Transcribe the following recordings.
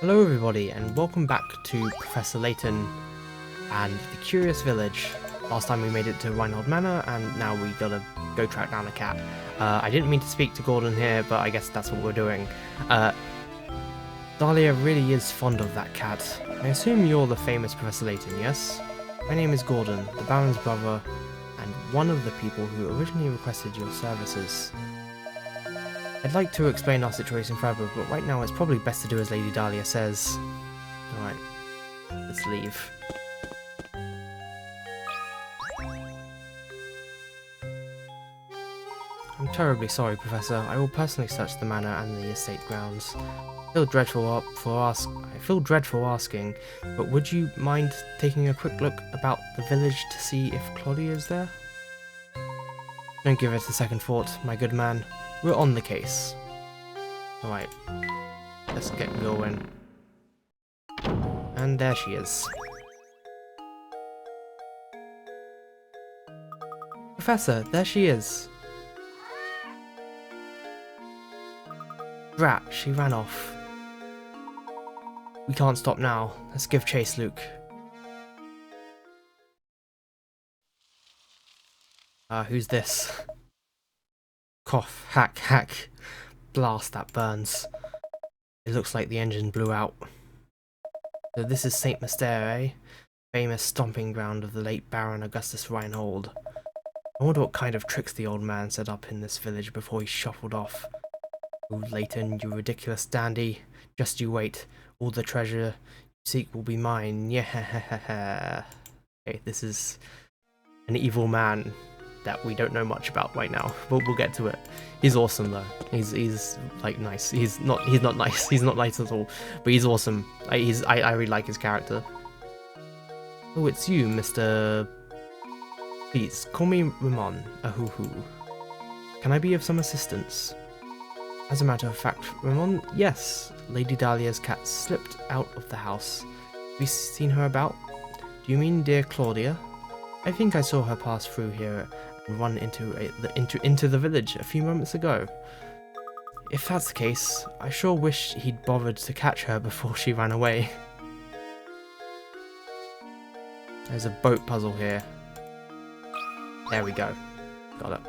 Hello everybody and welcome back to Professor Layton and the Curious Village. Last time we made it to Reinhold Manor and now we gotta go track down a cat. I didn't mean to speak to Gordon here, but I guess that's what we're doing. Dahlia really is fond of that cat. I assume you're the famous Professor Layton, yes? My name is Gordon, the Baron's brother, and one of the people who originally requested your services. I'd like to explain our situation further, but right now it's probably best to do as Lady Dahlia says. Alright, let's leave. I'm terribly sorry, Professor. I will personally search the manor and the estate grounds. I feel dreadful asking, but would you mind taking a quick look about the village to see if Claudia is there? Don't give it a second thought, my good man. We're on the case. Alright, let's get going. And there she is. Professor, there she is. Drat, she ran off. We can't stop now. Let's give chase, Luke. Who's this? Cough, hack, hack. Blast, that burns. It looks like the engine blew out. So this is St. Mystere, famous stomping ground of the late Baron Augustus Reinhold. I wonder what kind of tricks the old man set up in this village before he shuffled off. Oh, Layton, you ridiculous dandy. Just you wait. All the treasure you seek will be mine. Yeah. Okay, this is an evil man that we don't know much about right now, but we'll get to it. He's awesome though. He's like nice. He's not nice. He's not nice at all, but he's awesome. I really like his character. Oh, it's you, Mr. Please call me Ramon. Ahoo. Can I be of some assistance? As a matter of fact, Ramon, yes. Lady Dahlia's cat slipped out of the house. Have you seen her about? Do you mean dear Claudia? I think I saw her pass through here and run into the village a few moments ago. If that's the case, I sure wish he'd bothered to catch her before she ran away. There's a boat puzzle here. There we go. Got it.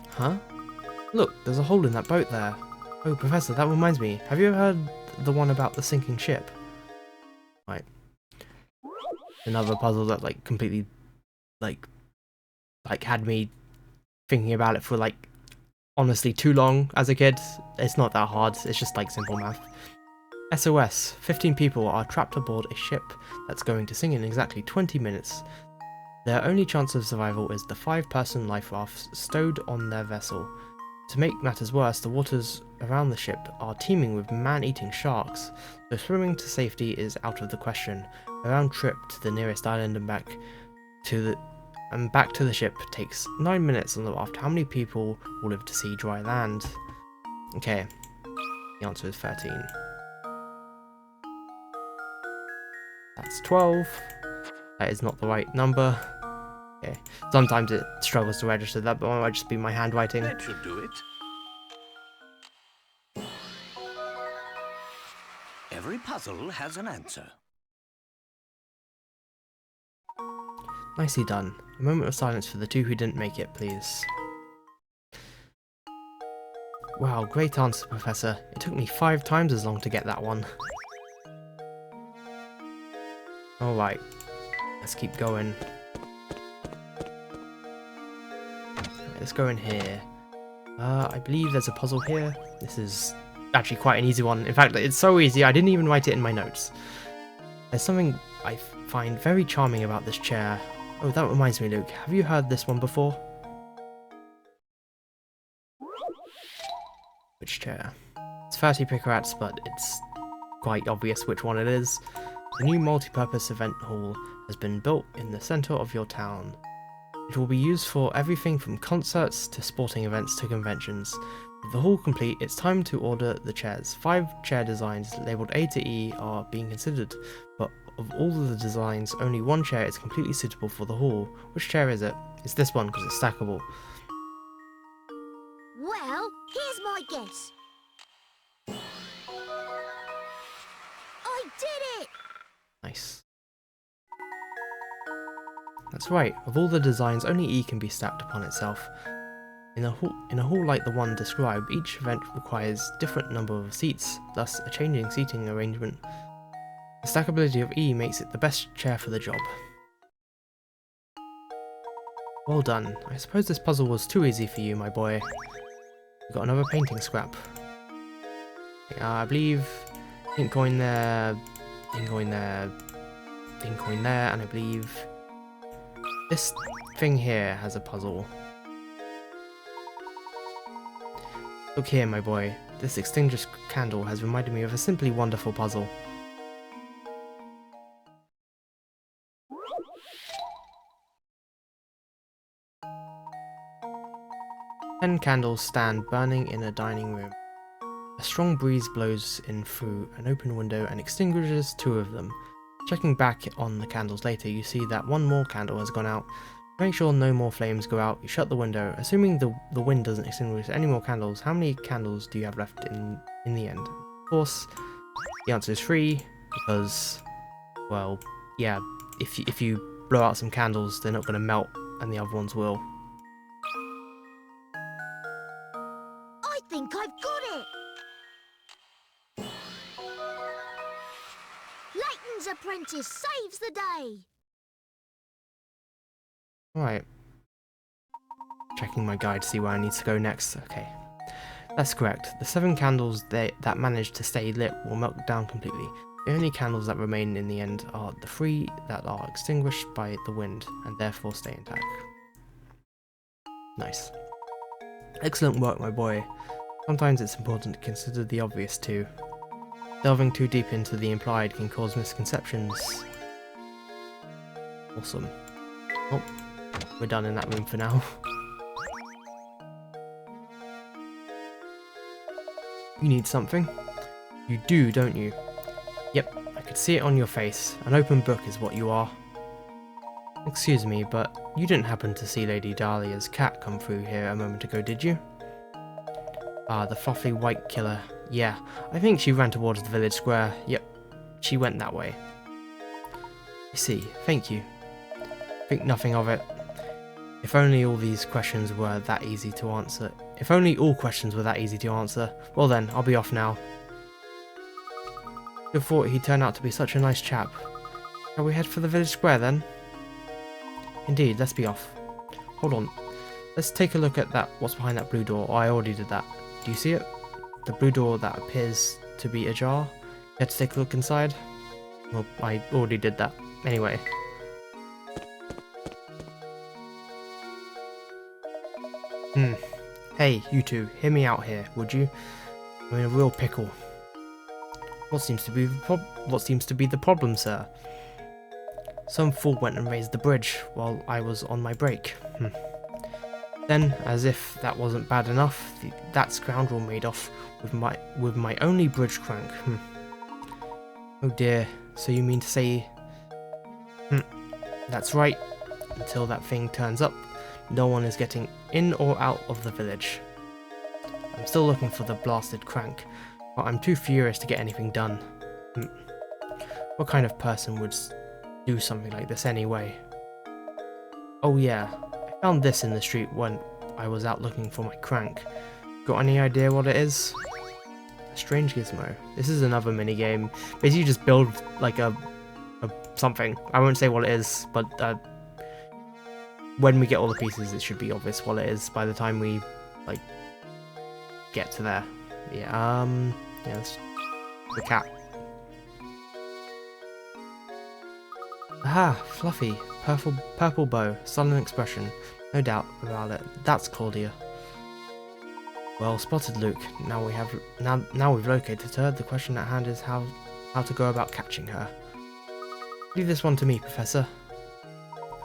Huh? Look, there's a hole in that boat there. Oh, Professor, that reminds me. Have you ever heard the one about the sinking ship? Right. Another puzzle that completely had me thinking about it for honestly too long as a kid. It's not that hard, it's just simple math. SOS, 15 people are trapped aboard a ship that's going to sink in exactly 20 minutes. Their only chance of survival is the 5-person life raft stowed on their vessel. To make matters worse, the waters around the ship are teeming with man-eating sharks, so swimming to safety is out of the question. A round trip to the nearest island and back to the ship takes 9 minutes on the raft. How many people will live to see dry land? Okay, the answer is 13. That's 12. That is not the right number. Okay, sometimes it struggles to register that, but it might just be my handwriting. That should do it. Every puzzle has an answer. Nicely done. A moment of silence for the two who didn't make it, please. Wow, great answer, Professor. It took me 5 times as long to get that one. Alright, let's keep going. Let's go in here. I believe there's a puzzle here. This is actually quite an easy one. In fact, it's so easy I didn't even write it in my notes. There's something I find very charming about this chair. Oh, that reminds me, Luke. Have you heard this one before? Which chair? It's 30 Picarats, but it's quite obvious which one it is. The new multi-purpose event hall has been built in the centre of your town. It will be used for everything from concerts to sporting events to conventions. With the hall complete, it's time to order the chairs. 5 chair designs labelled A to E are being considered, but of all of the designs, only one chair is completely suitable for the hall. Which chair is it? It's this one because it's stackable. Well, here's my guess. Nice. That's right, of all the designs, only E can be stacked upon itself. In a hall like the one described, each event requires different number of seats, thus a changing seating arrangement. The stackability of E makes it the best chair for the job. Well done. I suppose this puzzle was too easy for you, my boy. We've got another painting scrap. I believe ink coin there, ink coin there, ink coin there, and I believe this thing here has a puzzle. Look here, my boy. This extinguished candle has reminded me of a simply wonderful puzzle. Ten candles stand burning in a dining room. A strong breeze blows in through an open window and extinguishes two of them. Checking back on the candles later, you see that one more candle has gone out. To make sure no more flames go out, you shut the window. Assuming the wind doesn't extinguish any more candles, how many candles do you have left in the end? Of course, the answer is 3, because, well, yeah, if you blow out some candles, they're not going to melt, and the other ones will. I think I've got it! Layton's apprentice saves the day! Right. Checking my guide to see where I need to go next. Okay. That's correct. The 7 candles that manage to stay lit will melt down completely. The only candles that remain in the end are the 3 that are extinguished by the wind and therefore stay intact. Nice. Excellent work, my boy. Sometimes it's important to consider the obvious too. Delving too deep into the implied can cause misconceptions. Awesome. Oh, we're done in that room for now. You need something? You do, don't you? Yep, I could see it on your face. An open book is what you are. Excuse me, but you didn't happen to see Lady Dahlia's cat come through here a moment ago, did you? Ah, the fluffy white killer. Yeah, I think she ran towards the village square. Yep, she went that way. I see, thank you. Think nothing of it. If only all these questions were that easy to answer. If only all questions were that easy to answer. Well then, I'll be off now. Who'd have thought he'd turn out to be such a nice chap. Shall we head for the village square then? Indeed, let's be off. Hold on. Let's take a look at that. What's behind that blue door? Oh, I already did that. Do you see it? The blue door that appears to be ajar. Let's take a look inside. Well, I already did that. Anyway. Hey, you two, hear me out here, would you? I'm in a real pickle. What seems to be the problem, sir? Some fool went and raised the bridge while I was on my break. Then, as if that wasn't bad enough, that scoundrel made off with my only bridge crank. Oh dear, so you mean to say... That's right. Until that thing turns up, no one is getting in or out of the village. I'm still looking for the blasted crank, but I'm too furious to get anything done. What kind of person would do something like this anyway? Oh yeah, I found this in the street when I was out looking for my crank. Got any idea what it is? A strange gizmo. This is another minigame. Basically you just build like a something. I won't say what it is, but when we get all the pieces it should be obvious what it is by the time we like get to there. Yeah, that's the cat. Aha, fluffy, purple bow, sullen expression, no doubt about it. That's Claudia. Well spotted, Luke. Now we've located her. The question at hand is how to go about catching her. Leave this one to me, Professor.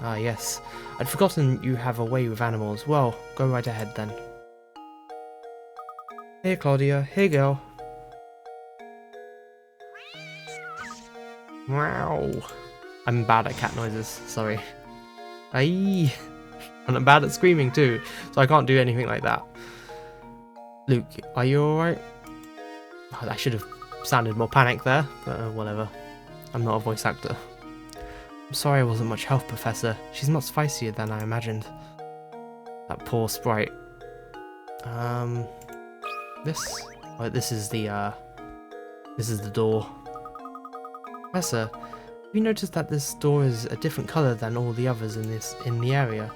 Ah, yes. I'd forgotten you have a way with animals. Well, go right ahead then. Here, Claudia. Here, girl. Wow. I'm bad at cat noises. Sorry. Aye. And I'm bad at screaming too, so I can't do anything like that. Luke, are you alright? Oh, I should have sounded more panicked there, but whatever. I'm not a voice actor. I'm sorry I wasn't much help, Professor. She's much spicier than I imagined. That poor sprite. This? Oh, this is the door. Professor, have you noticed that this door is a different colour than all the others in the area?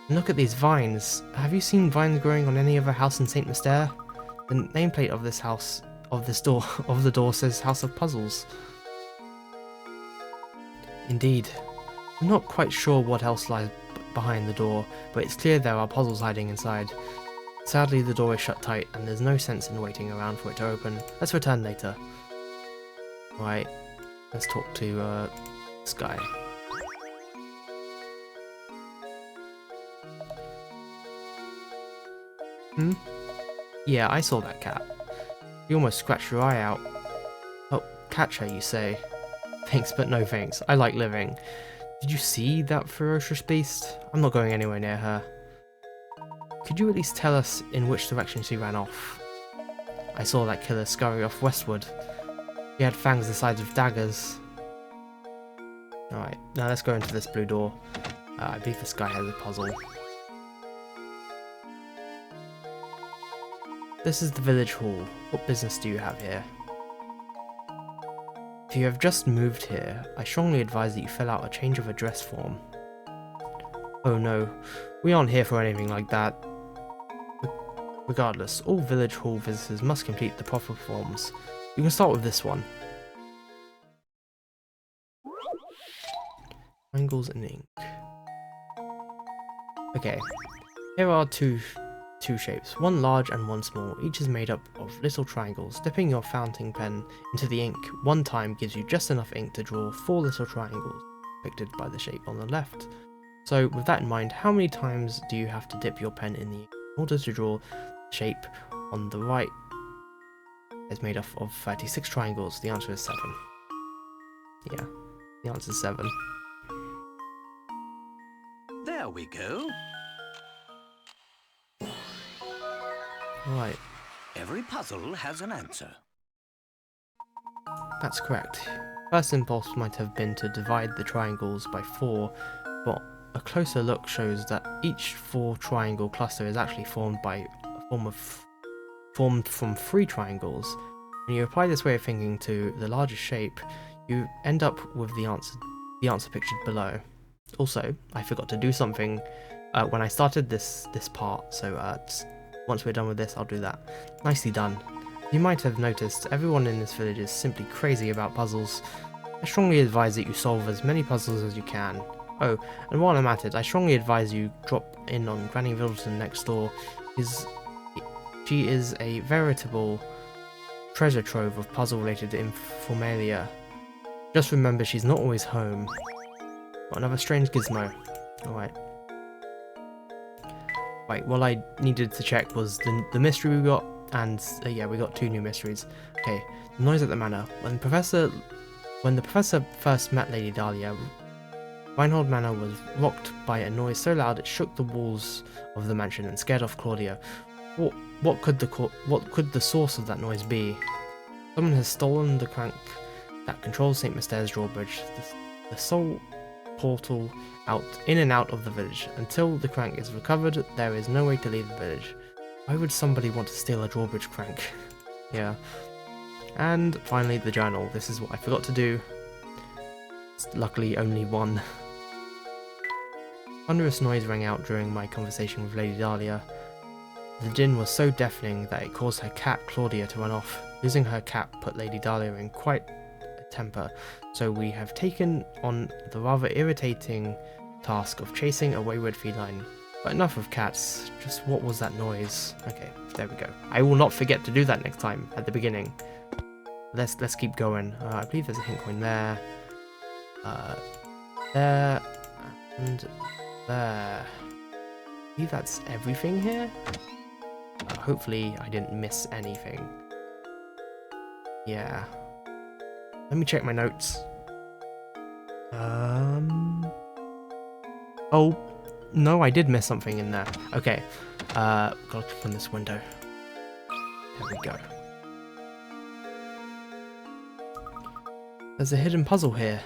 And look at these vines. Have you seen vines growing on any other house in St. Mystere? The nameplate of the door says House of Puzzles. Indeed. I'm not quite sure what else lies behind the door, but it's clear there are puzzles hiding inside. Sadly, the door is shut tight, and there's no sense in waiting around for it to open. Let's return later. Right, let's talk to this guy. Yeah, I saw that cat. You almost scratched your eye out. Oh, catch her, you say? Thanks, but no thanks. I like living. Did you see that ferocious beast? I'm not going anywhere near her. Could you at least tell us in which direction she ran off? I saw that killer scurry off westward. He had fangs the size of daggers. Alright, now let's go into this blue door. I believe this guy has a puzzle. This is the village hall. What business do you have here? If you have just moved here, I strongly advise that you fill out a change of address form. Oh no, we aren't here for anything like that. Regardless, all village hall visitors must complete the proper forms. You can start with this one. Triangles and ink. Okay, here are two shapes, one large and one small. Each is made up of little triangles. Dipping your fountain pen into the ink one time gives you just enough ink to draw 4 little triangles, depicted by the shape on the left. So with that in mind, how many times do you have to dip your pen in the ink in order to draw the shape on the right? It's made up of 36 triangles. The answer is 7. Yeah, the answer is 7. There we go. Right. Every puzzle has an answer. That's correct. First impulse might have been to divide the triangles by 4, but a closer look shows that each 4 triangle cluster is actually formed from 3 triangles. When you apply this way of thinking to the larger shape, you end up with the answer pictured below. Also, I forgot to do something when I started this part, so once we're done with this, I'll do that. Nicely done. You might have noticed everyone in this village is simply crazy about puzzles. I strongly advise that you solve as many puzzles as you can. Oh, and while I'm at it, I strongly advise you drop in on Granny Middleton next door. She is a veritable treasure trove of puzzle-related informalia. Just remember, she's not always home. Got another strange gizmo. Alright. Right, what I needed to check was the mystery we got, and yeah, we got 2 new mysteries. Okay, the noise at the manor. When the professor first met Lady Dahlia, Reinhold Manor was rocked by a noise so loud it shook the walls of the mansion and scared off Claudia. What could the source of that noise be? Someone has stolen the crank that controls St. Mystere's drawbridge, the sole portal in and out of the village. Until the crank is recovered, there is no way to leave the village. Why would somebody want to steal a drawbridge crank? Yeah. And finally, the journal. This is what I forgot to do. It's luckily only 1. Thunderous noise rang out during my conversation with Lady Dahlia. The din was so deafening that it caused her cat Claudia to run off. Losing her cat put Lady Dahlia in quite a temper, so we have taken on the rather irritating task of chasing a wayward feline. But enough of cats, just what was that noise? Okay, there we go. I will not forget to do that next time, at the beginning. Let's keep going. I believe there's a hint coin there. There, and there. I believe that's everything here? Hopefully I didn't miss anything. Yeah. Let me check my notes. Oh, no, I did miss something in there. Okay. Gotta click on this window. There we go. There's a hidden puzzle here.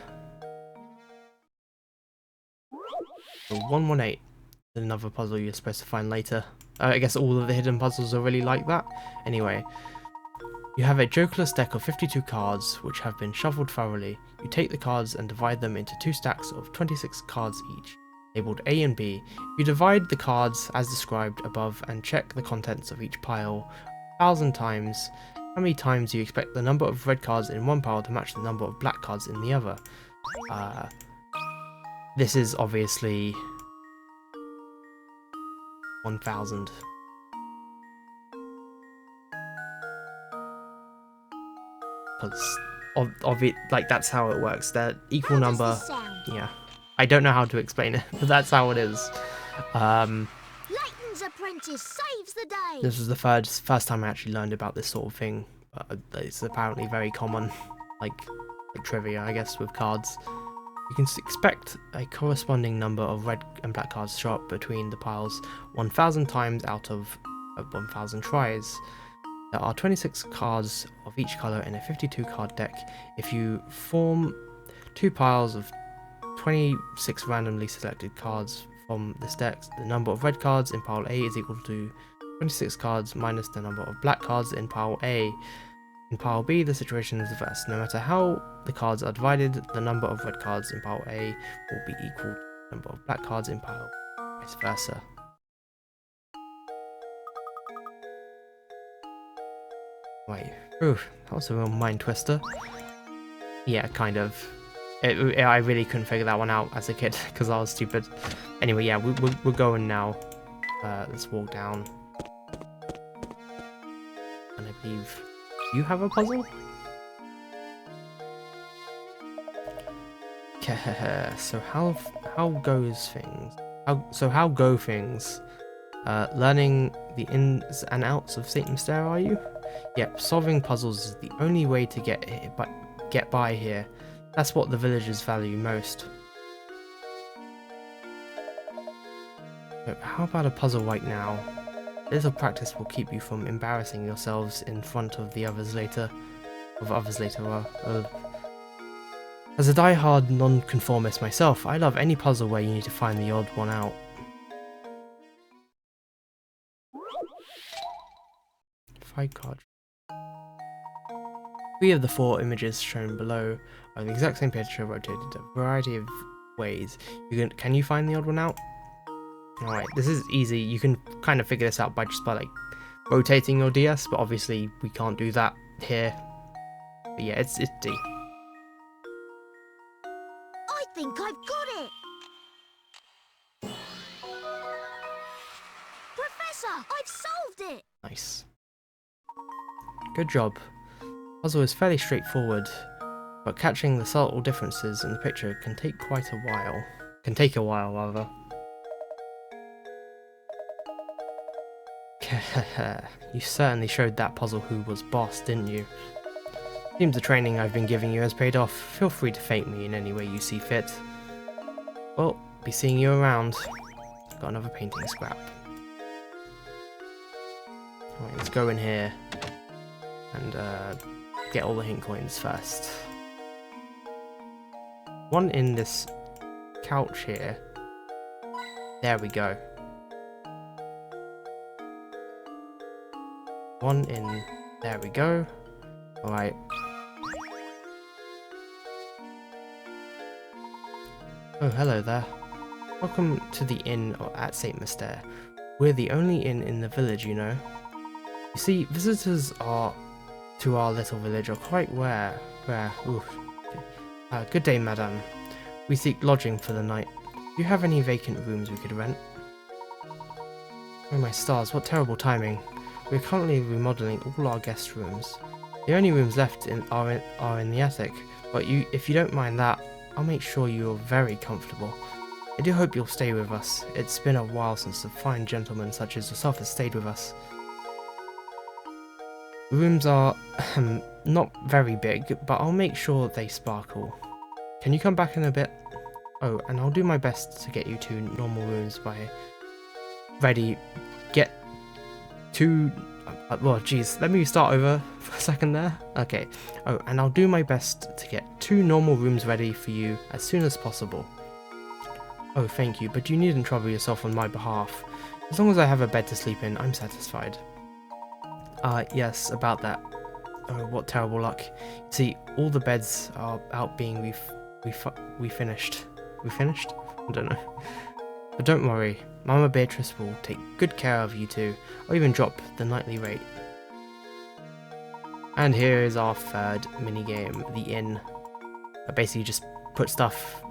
So 118. Another puzzle you're supposed to find later. I guess all of the hidden puzzles are really like that. Anyway, you have a jokerless deck of 52 cards which have been shuffled thoroughly. You take the cards and divide them into 2 stacks of 26 cards each, labelled A and B. You divide the cards as described above and check the contents of each pile 1,000 times. How many times do you expect the number of red cards in one pile to match the number of black cards in the other? This is obviously 1,000. Because of it, like, that's how it works. They're equal How does number. this sound? Yeah, I don't know how to explain it, but that's how it is. Layton's apprentice saves the day. This was the first time I actually learned about this sort of thing. It's apparently very common, like trivia, I guess, with cards. You can expect a corresponding number of red and black cards to show up between the piles 1,000 times out of 1,000 tries. There are 26 cards of each colour in a 52 card deck. If you form 2 piles of 26 randomly selected cards from this deck, the number of red cards in pile A is equal to 26 cards minus the number of black cards in pile A. In pile B, the situation is reversed. No matter how the cards are divided, the number of red cards in pile A will be equal to the number of black cards in pile B, vice versa. Wait, ooh, that was a real mind twister. Yeah, kind of. I really couldn't figure that one out as a kid because I was stupid. Anyway, yeah, we're going now. Let's walk down. And I believe you have a puzzle? So how goes things? How go things? Learning the ins and outs of Saint Mystere, are you? Yep, solving puzzles is the only way to get by here. That's what the villagers value most. So how about a puzzle right now? A little practice will keep you from embarrassing yourselves in front of the others later. As a die-hard non-conformist myself, I love any puzzle where you need to find the odd one out. 5 cards. 3 of the 4 images shown below are the exact same picture rotated a variety of ways. Can you find the odd one out? Alright, this is easy. You can kind of figure this out by like rotating your DS, but obviously we can't do that here. But yeah, it's D. I think I've got it. Professor, I've solved it. Nice. Good job. Puzzle is fairly straightforward, but catching the subtle differences in the picture can take a while rather. You certainly showed that puzzle who was boss, didn't you? Seems the training I've been giving you has paid off. Feel free to thank me in any way you see fit. Well, be seeing you around. Got another painting scrap. Alright, let's go in here and get all the hint coins first. One in this couch here. There we go. One in... There we go. Alright. Oh, hello there. Welcome to the inn at Saint Mystere. We're the only inn in the village, you know. You see, visitors to our little village are quite rare. Good day, madame. We seek lodging for the night. Do you have any vacant rooms we could rent? Oh my stars, what terrible timing. We're currently remodeling all our guest rooms. The only rooms left are in the attic, but if you don't mind that, I'll make sure you're very comfortable. I do hope you'll stay with us. It's been a while since a fine gentleman such as yourself has stayed with us. The rooms are not very big, but I'll make sure they sparkle. Can you come back in a bit? Oh, and I'll do my best to get you 2 normal rooms by Well, geez, let me start over for a second there. Okay. Oh, and I'll do my best to get 2 normal rooms ready for you as soon as possible. Oh, thank you, but you needn't trouble yourself on my behalf. As long as I have a bed to sleep in, I'm satisfied. Yes, about that. Oh, what terrible luck. See, all the beds are out being refinished. Refinished? I don't know. But don't worry, Mama Beatrice will take good care of you two, or even drop the nightly rate. And here is our 3rd minigame, the inn. I basically just put stuff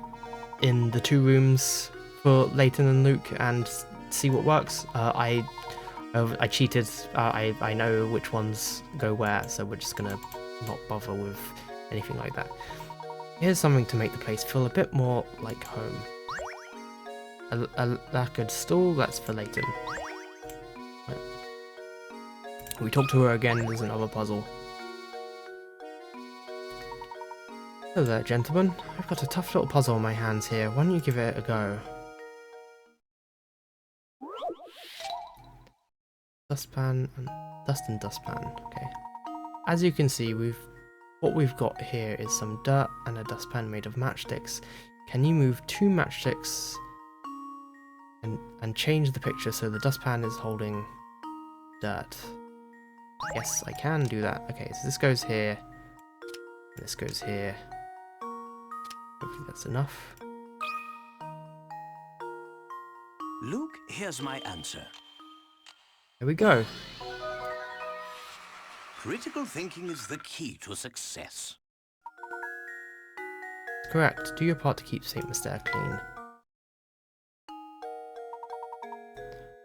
in the 2 rooms for Layton and Luke and see what works. I cheated. I know which ones go where, so we're just gonna not bother with anything like that. Here's something to make the place feel a bit more like home. A lacquered stool, that's for Layton. Right. We talk to her again, there's another puzzle. Hello there, gentlemen. I've got a tough little puzzle on my hands here. Why don't you give it a go? Dustpan and dustpan. Okay. As you can see, what we've got here is some dirt and a dustpan made of matchsticks. Can you move 2 matchsticks and change the picture so the dustpan is holding dirt? Yes, I can do that. Okay, so this goes here. This goes here. Hopefully that's enough. Luke, here's my answer. Here we go. Critical thinking is the key to success. Correct. Do your part to keep St. Mystere clean.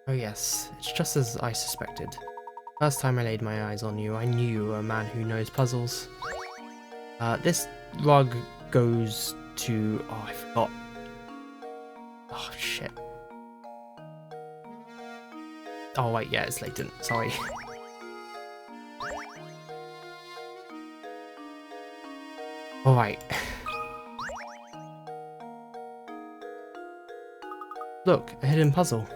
Oh yes, it's just as I suspected. First time I laid my eyes on you, I knew you were a man who knows puzzles. This rug goes to... Oh, I forgot. Oh, shit. Oh, wait, yeah, it's Layton. Sorry. Alright. Look, a hidden puzzle.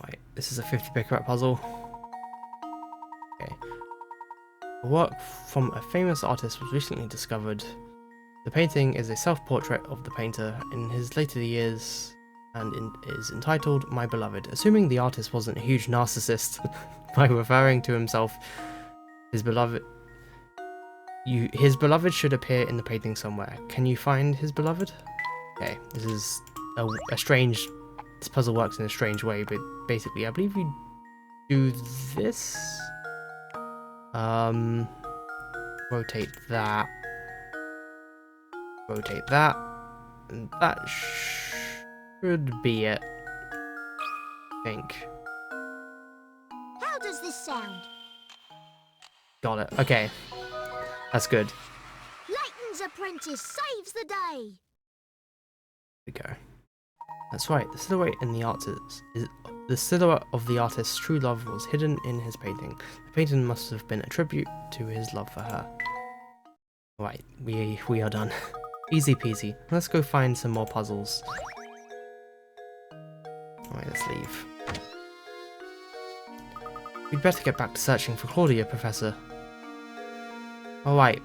Right, this is a 50 picker-up puzzle. Okay. A work from a famous artist was recently discovered. The painting is a self-portrait of the painter in his later years and is entitled My Beloved. Assuming the artist wasn't a huge narcissist by referring to himself, his beloved should appear in the painting somewhere. Can you find his beloved? Okay, this is a strange... This puzzle works in a strange way, but basically, I believe you do this. Rotate that. Rotate that. And that should be it. I think. How does this sound? Got it. Okay. That's good. Layton's apprentice saves the day. There we go. That's right. The silhouette in the the silhouette of the artist's true love was hidden in his painting. The painting must have been a tribute to his love for her. Right, we are done. Easy peasy. Let's go find some more puzzles. Alright, let's leave. We'd better get back to searching for Claudia, Professor. Alright,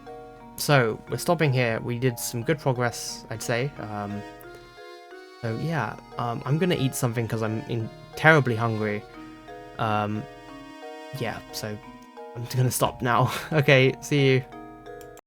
so we're stopping here. We did some good progress, I'd say. So yeah, I'm gonna eat something because I'm terribly hungry. Yeah, so I'm gonna stop now. Okay, see you.